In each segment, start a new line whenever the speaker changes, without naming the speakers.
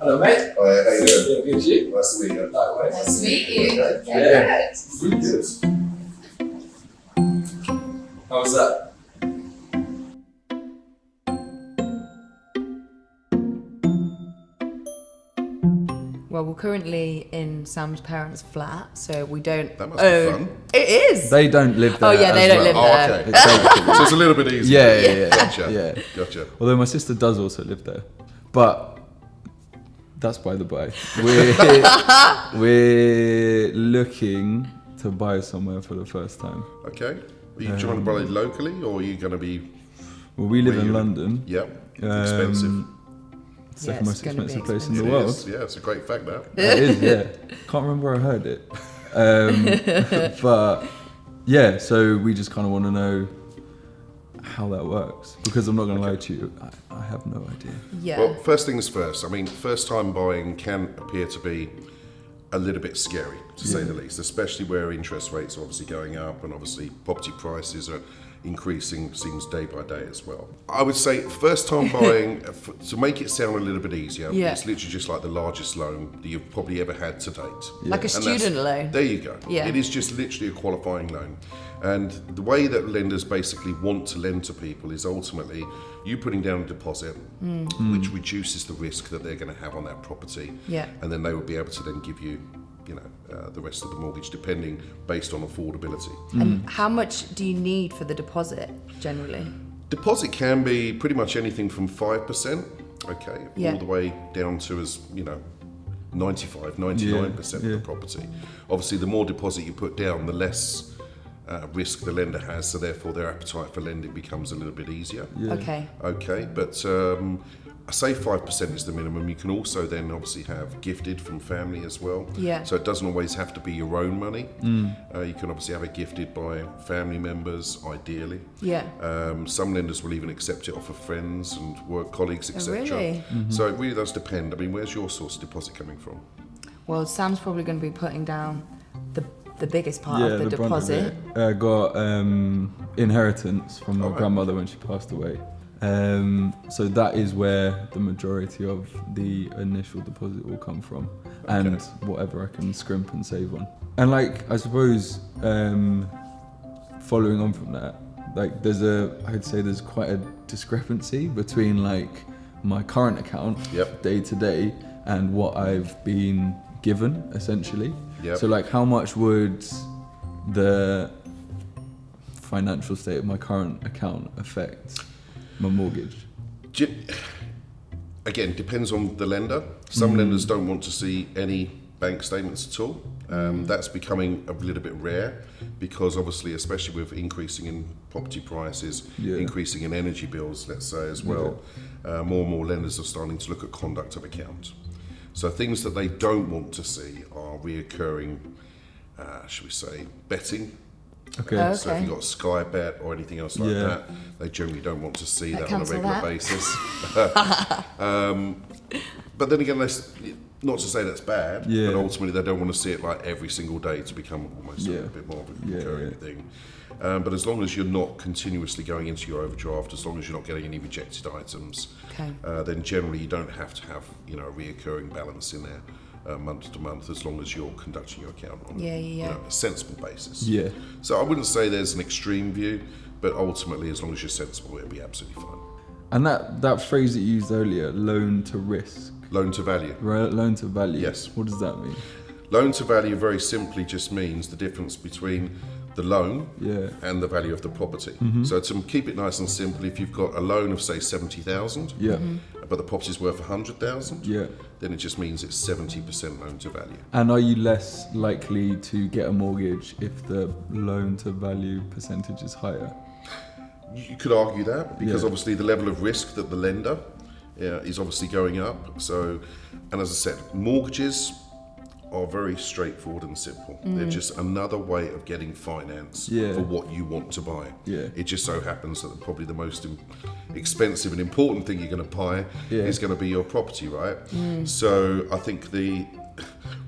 Hello, mate.
Hi, how you doing?
Yeah, good, you?
Nice to meet you.
Likewise.
Nice to meet you.
Okay.
Good.
Really good.
How was that?
Well, we're currently in Sam's parents' flat, so we don't.
That must be fun.
It is.
They don't live there.
Oh yeah, they
as
don't
well.
live
Oh,
there.
okay. So it's a little bit easier.
Yeah.
Gotcha.
Yeah.
Gotcha.
Although my sister does also live there, but that's by the by. We're looking to buy somewhere for the first time.
Okay. Are you trying to buy it locally, or are you going to be?
Well, we live
Where
in
you-
London.
Yep. Expensive.
Second most
it's gonna be
expensive place in
It
the world.
is. Yeah, it's a great fact now.
It is, yeah. Can't remember where I heard it. But yeah, so we just kind of want to know how that works, because I'm not going to lie to you, I have no idea.
Yeah.
Well, first things first. I mean, first time buying can appear to be a little bit scary, to say the least, especially where interest rates are obviously going up and obviously property prices are increasing, seems day by day as well. I would say first time buying, to make it sound a little bit easier,
Yeah.
it's literally just like the largest loan that you've probably ever had to date.
Like a
And that's-
student loan.
There you go.
Yeah.
It is just literally a qualifying loan. And the way that lenders basically want to lend to people is ultimately you putting down a deposit, which reduces the risk that they're going to have on that property.
Yeah.
And then they will be able to then give you, the rest of the mortgage, depending based on affordability.
And how much do you need for the deposit generally?
Deposit can be pretty much anything from 5%, okay,
Yeah.
all the way down to 95, 99% of
Yeah.
the property. Obviously, the more deposit you put down, the less risk the lender has, so therefore their appetite for lending becomes a little bit easier.
Yeah.
Okay.
Okay, but I say 5% is the minimum. You can also then obviously have gifted from family as well.
Yeah.
So it doesn't always have to be your own money. You can obviously have it gifted by family members, ideally.
Yeah.
Some lenders will even accept it off of friends and work colleagues, etc.
really?
So it really does depend. I mean, where's your source of deposit coming from?
Well, Sam's probably going to be putting down the biggest part of the
brunt of
deposit.
it. I got inheritance from my
Alright.
grandmother when she passed away. So that is where the majority of the initial deposit will come from, and whatever I can scrimp and save on. And like, I suppose, following on from that, like I'd say there's quite a discrepancy between like my current account
Yep.
day to day and what I've been given essentially.
Yep.
So like, how much would the financial state of my current account affect my mortgage?
Again, depends on the lender. Some lenders don't want to see any bank statements at all. That's becoming a little bit rare because obviously, especially with increasing in property prices, increasing in energy bills, let's say as well, more and more lenders are starting to look at conduct of account. So things that they don't want to see are reoccurring, should we say, betting.
Okay.
Oh,
So if
okay.
you've got Sky Bet or anything else like
Yeah.
that, they generally don't want to see that on a
cancel
regular
that.
basis. But then again, not to say that's bad,
Yeah.
but ultimately they don't want to see it like every single day to become almost a
Yeah.
bit more of a
Yeah,
recurring
yeah.
thing. But as long as you're not continuously going into your overdraft, as long as you're not getting any rejected items,
Okay.
then generally you don't have to have a reoccurring balance in there month to month, as long as you're conducting your account on
Yeah.
a sensible basis.
Yeah.
So I wouldn't say there's an extreme view, but ultimately, as long as you're sensible, it'll be absolutely fine.
And that phrase that you used earlier, loan to risk,
Loan to value.
right? Loan to value.
Yes.
What does that mean?
Loan to value very simply just means the difference between the loan
Yeah.
and the value of the property. So to keep it nice and simple, if you've got a loan of say 70,000,
Yeah.
but the property's worth 100,000,
Yeah.
then it just means it's 70% loan to value.
And are you less likely to get a mortgage if the loan to value percentage is higher?
You could argue that because
Yeah.
obviously the level of risk that the lender is obviously going up. So, and as I said, mortgages are very straightforward and simple. They're just another way of getting finance
Yeah.
for what you want to buy.
Yeah.
It just so happens that probably the most expensive and important thing you're going to buy
Yeah.
is going to be your property, right? So I think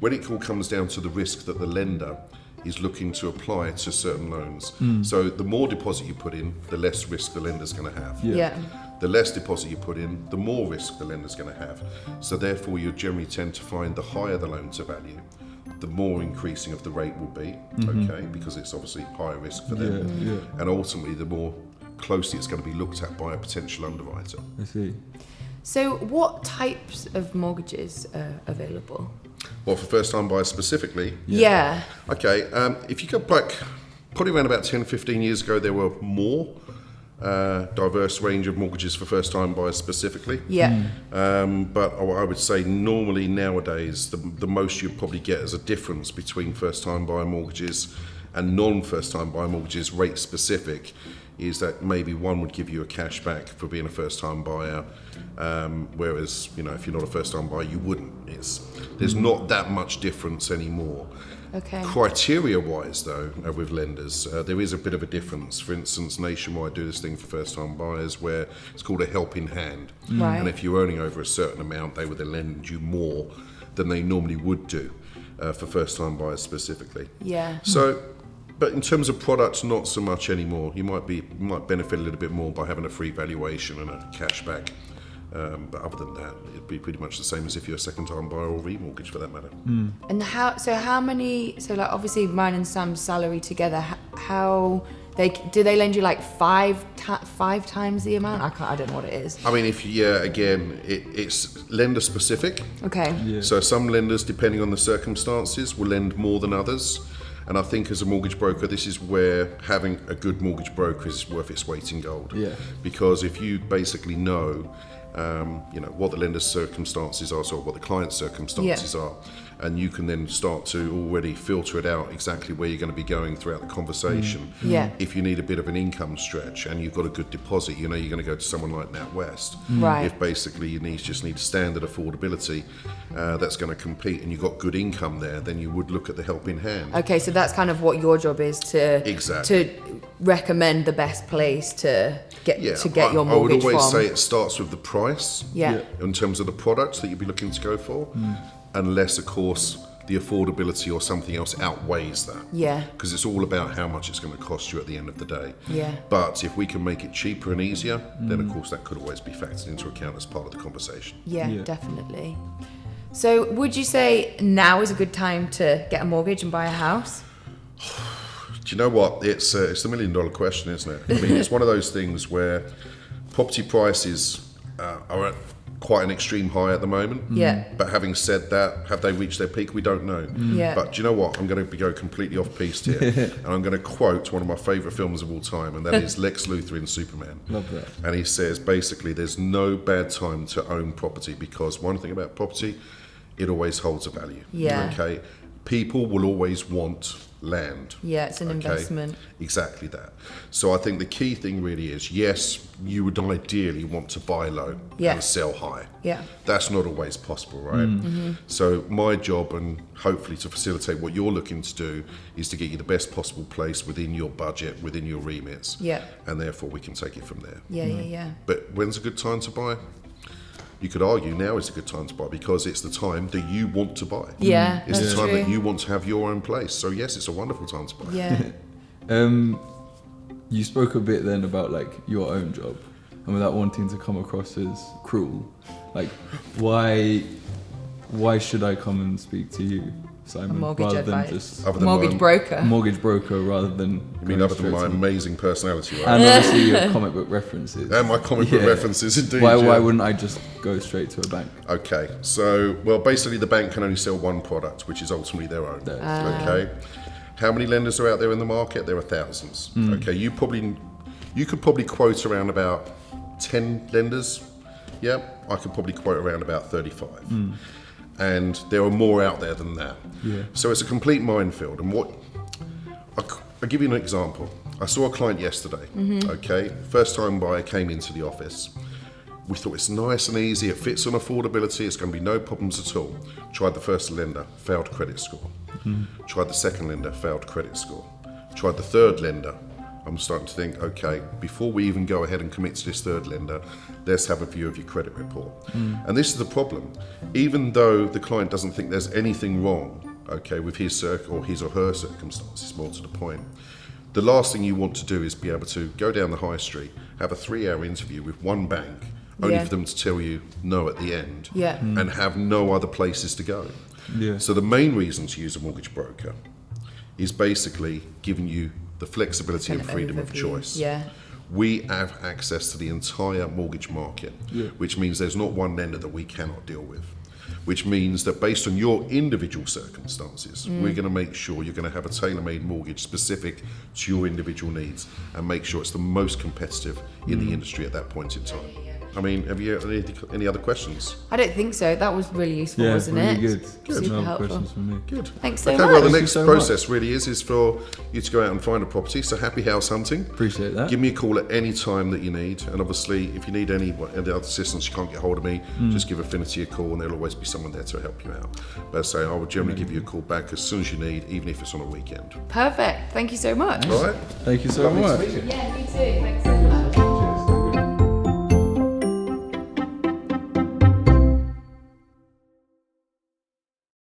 when it all comes down to the risk that the lender is looking to apply to certain loans. So the more deposit you put in, the less risk the lender's going to have.
Yeah.
Yeah.
the less deposit you put in, the more risk the lender's going to have. So therefore, you generally tend to find the higher the loan to value, the more increasing of the rate will be, okay, because it's obviously higher risk for them. And ultimately, the more closely it's going to be looked at by a potential underwriter.
I see.
So what types of mortgages are available?
Well, for first-time buyers specifically,
Yeah.
okay, if you go back probably around about 10, 15 years ago, there were more diverse range of mortgages for first-time buyers specifically.
Yeah.
But I would say normally nowadays, the most you'd probably get as a difference between first-time buyer mortgages and non-first-time buyer mortgages, rate specific, is that maybe one would give you a cash back for being a first-time buyer, whereas if you're not a first-time buyer, you wouldn't. There's not that much difference anymore.
Okay.
Criteria-wise, though, with lenders, there is a bit of a difference. For instance, Nationwide do this thing for first-time buyers where it's called a helping hand.
Right.
And if you're earning over a certain amount, they would then lend you more than they normally would do for first-time buyers specifically.
Yeah.
So, but in terms of products, not so much anymore. You might benefit a little bit more by having a free valuation and a cashback. But other than that, it'd be pretty much the same as if you're a second-time buyer or remortgage for that matter.
And how many? So like obviously mine and Sam's salary together. How do they lend you like five times the amount? I don't know what it is.
I mean, it's lender specific.
Okay.
Yeah.
So some lenders, depending on the circumstances, will lend more than others. And I think as a mortgage broker, this is where having a good mortgage broker is worth its weight in gold.
Yeah.
Because if you basically know, what the lender's circumstances are, so what the client's circumstances are, and you can then start to already filter it out exactly where you're going to be going throughout the conversation.
Yeah.
If you need a bit of an income stretch and you've got a good deposit, you're going to go to someone like NatWest.
Right.
If basically you just need standard affordability that's going to compete and you've got good income there, then you would look at the helping hand.
Okay, so that's kind of what your job is to recommend the best place to get your mortgage
I would always
from.
say it starts with the price.
Yeah.
In terms of the products that you'd be looking to go for, unless of course the affordability or something else outweighs that.
Yeah.
Because it's all about how much it's going to cost you at the end of the day.
Yeah.
But if we can make it cheaper and easier, then of course that could always be factored into account as part of the conversation.
Yeah, definitely. So would you say now is a good time to get a mortgage and buy a house?
Do you know what? It's the $1 million question, isn't it? I mean, it's one of those things where property prices are at quite an extreme high at the moment.
Yeah.
But having said that, have they reached their peak? We don't know.
Yeah.
But do you know what? I'm going to go completely off piste here, and I'm going to quote one of my favourite films of all time, and that is Lex Luthor in Superman.
Love that.
And he says basically, there's no bad time to own property because one thing about property, it always holds a value.
Yeah.
Okay. People will always want land.
Yeah, it's an
Okay?
investment.
Exactly that. So I think the key thing really is, yes, you would ideally want to buy low
Yeah.
and sell high.
Yeah.
That's not always possible, right? So my job, and hopefully to facilitate what you're looking to do, is to get you the best possible place within your budget, within your remits.
Yeah.
And therefore we can take it from there.
Yeah.
But when's a good time to buy? You could argue now is a good time to buy because it's the time that you want to buy.
Yeah,
It's
that's
the time
true.
that you want to have your own place. So yes, it's a wonderful time to buy.
Yeah.
You spoke a bit then about like your own job and without wanting to come across as cruel, like why should I come and speak to you, Simon,
A mortgage
rather
advice.
than just
Other than
Mortgage
my,
broker.
a mortgage broker rather than
You mean
going
other than
straight
my
to me?
amazing personality, right?
And obviously your comic book references.
And my comic book
Yeah.
references, indeed.
Why
yeah.
wouldn't I just go straight to a bank?
Okay, so, well, basically the bank can only sell one product, which is ultimately their own. Okay? How many lenders are out there in the market? There are thousands. Okay, you could probably quote around about 10 lenders. Yeah, I could probably quote around about 35. And there are more out there than that.
Yeah.
So it's a complete minefield. And I'll give you an example. I saw a client yesterday, okay? First time buyer came into the office. We thought it's nice and easy, it fits on affordability, it's going to be no problems at all. Tried the first lender, failed credit score. Tried the second lender, failed credit score. Tried the third lender. I'm starting to think, okay, before we even go ahead and commit to this third lender, let's have a view of your credit report. And this is the problem. Even though the client doesn't think there's anything wrong, okay, with his or her circumstances, more to the point, The last thing you want to do is be able to go down the high street, have a 3-hour interview with one bank, only
Yeah.
for them to tell you no at the end,
Yeah.
and have no other places to go.
Yeah.
So the main reason to use a mortgage broker is basically giving you the flexibility and
Kind of
freedom of
overview.
choice.
Yeah.
We have access to the entire mortgage market, which means there's not one lender that we cannot deal with. Which means that based on your individual circumstances, we're going to make sure you're going to have a tailor-made mortgage specific to your individual needs and make sure it's the most competitive in the industry at that point in time. I mean, have you any other questions?
I don't think so. That was really useful,
Yeah,
wasn't
really
it?
good.
Super
No
helpful.
questions from me.
Good.
Thanks so
Okay,
much.
well, the
Thank you
next
so
process really is for you to go out and find a property. So happy house hunting.
Appreciate that.
Give me a call at any time that you need. And obviously, if you need any other assistance, you can't get hold of me, just give Affinity a call and there'll always be someone there to help you out. But as I say, I will generally give you a call back as soon as you need, even if it's on a weekend.
Perfect. Thank you so much.
All right?
Thank you so
Lovely to
much.
meet you.
Yeah, me too. Thanks so much.